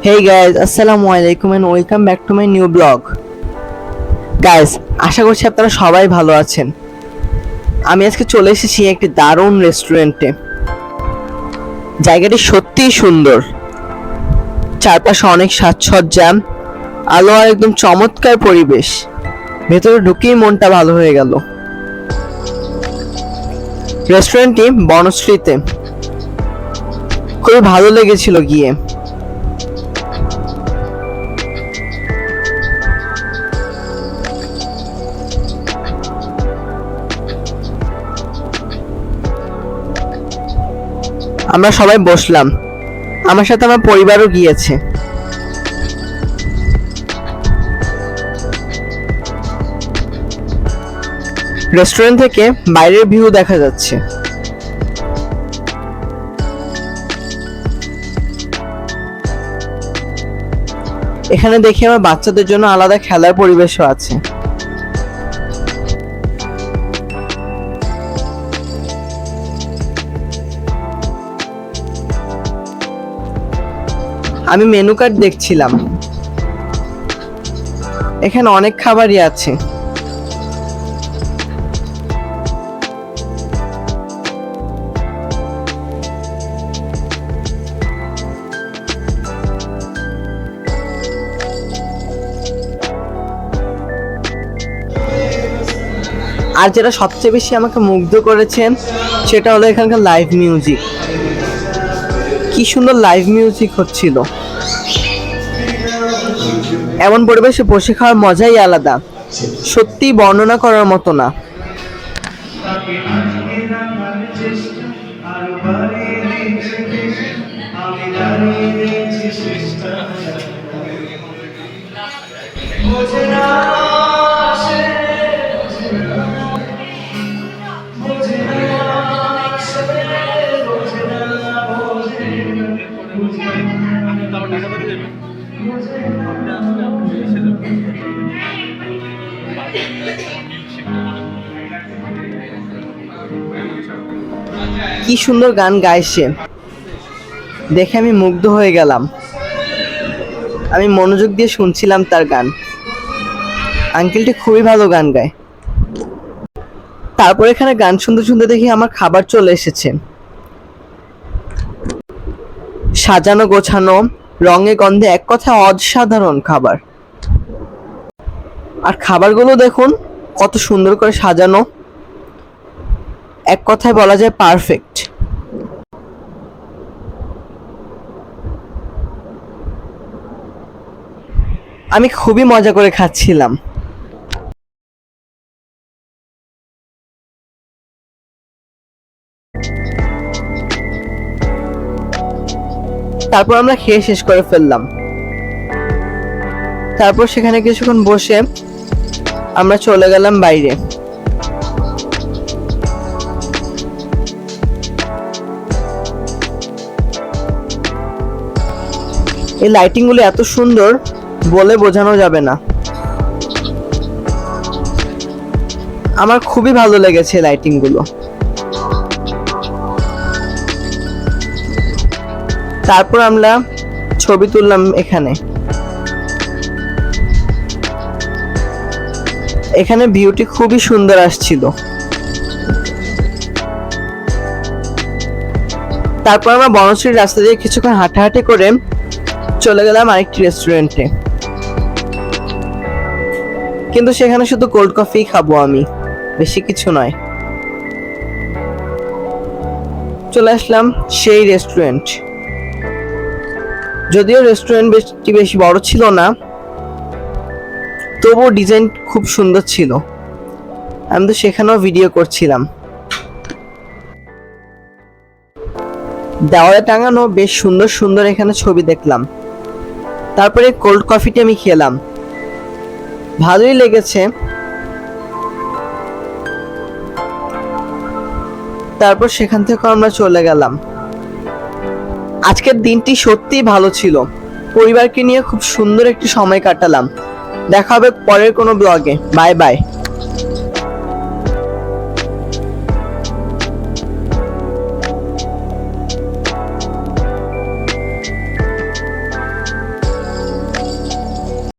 Hey guys, Assalamu alaikum and welcome back to my new blog. Guys, আশা করছি আপনারা সবাই ভালো আছেন। আমি আজকে চলে এসেছি একটি দারুণ রেস্টুরেন্টে। জায়গাটি সত্যিই সুন্দর। চারপাশে অনেক সাজসজ্জা, আলো আর একদম চমৎকার পরিবেশ। ভেতরে ঢুকেই মনটা ভালো হয়ে গেল। রেস্টুরেন্টটি বনশ্রীতে। খুবই ভালো লেগেছিল গিয়ে। আমরা সবাই বসলাম, আমার সাথে আমার পরিবারও গিয়েছে। রেস্টুরেন্ট থেকে বাইরের ভিউ দেখা যাচ্ছে। এখানে দেখি আমার বাচ্চাদের জন্য আলাদা খেলার পরিবেশও আছে। আমি মেনু কার্ড দেখছিলাম, এখানে অনেক খাবারই আছে। আর যেটা সবচেয়ে বেশি আমাকে মুগ্ধ করেছেন সেটা হলো এখানকার লাইভ মিউজিক। কি সুন্দর লাইভ মিউজিক হচ্ছিল। এমন পরিবেশে বসে খাওয়ার মজাই আলাদা, সত্যি বর্ণনা করার মতো না। কি সুন্দর গান গাইছে, দেখে আমি মুগ্ধ হয়ে গেলাম। আমি মনোযোগ দিয়ে শুনছিলাম তার গান। আঙ্কেলটি খুবই ভালো গান গায়। তারপর এখানে গান শুনতে শুনতে দেখি আমার খাবার চলে এসেছে। সাজানো গোছানো, রঙে গন্ধে, এক কথায় অসাধারণ খাবার। আর খাবারগুলো দেখুন কত সুন্দর করে সাজানো, এক কথায় বলা যায় পারফেক্ট। আমি খুবই মজা করে খাচ্ছিলাম। তারপর আমরা খেয়ে শেষ করে ফেললাম। তারপর সেখানে কিছুক্ষণ বসে আমরা চলে গেলাম বাইরে। এই লাইটিং গুলো এত সুন্দর বলে বোঝানো যাবে না। আমার খুবই ভালো লেগেছে লাইটিং গুলো। তারপর আমরা ছবি তুললাম এখানে। এখানে ভিউটি খুবই সুন্দর আসছিল। তারপর আমরা বনশ্রীর রাস্তা দিয়ে কিছুক্ষণ হাঁটাহাঁটি করে চলে গেলাম আরেকটি রেস্টুরেন্টে। কিন্তু সেখানে শুধু কোল্ড কফি খাবো আমি, বেশি কিছু নয়। চলে আসলাম সেই রেস্টুরেন্ট। যদিও রেস্টুরেন্ট বেশি বড় ছিল না, তবুও ডিজাইন খুব সুন্দর ছিল। আমি তো সেখানেও ভিডিও করছিলাম। দেওয়ালে টাঙানো বেশ সুন্দর সুন্দর এখানে ছবি দেখলাম। তারপরে কোল্ড কফিটি আমি খেলাম, ভালোই লেগেছে। তারপর সেখান থেকে আমরা চলে গেলাম। আজকের দিনটি সত্যিই ভালো ছিল। পরিবারকে নিয়ে খুব সুন্দর একটি সময় কাটালাম। দেখা হবে পরের কোনো ব্লগে। Bye bye.